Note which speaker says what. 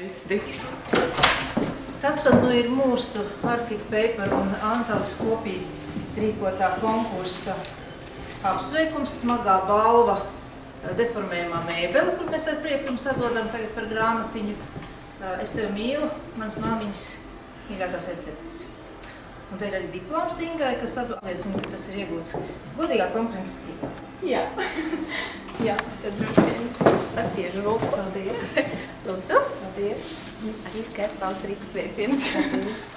Speaker 1: vēsti.
Speaker 2: Tas tad nu ir mūsu Arctic Paper un Antalis kopīgi rīkotā konkursa apsveikums, smagā balva deformējumā mēbele, kur mēs ar prieku jums atdodam tagad par grāmatiņu. Es tevi mīlu, manas māmiņas mīļākās receptes. Un te ir arī diploms Ingai, kas apliecina, ka tas ir iegūts godīgā konkurences cīņā.
Speaker 3: Jā. Jā, tad droši vien pastiežu roku.
Speaker 2: Paldies.
Speaker 3: Lūdzu.
Speaker 2: Paldies.
Speaker 3: Arī skaists valsts Rīgas sveiciens.
Speaker 2: Paldies.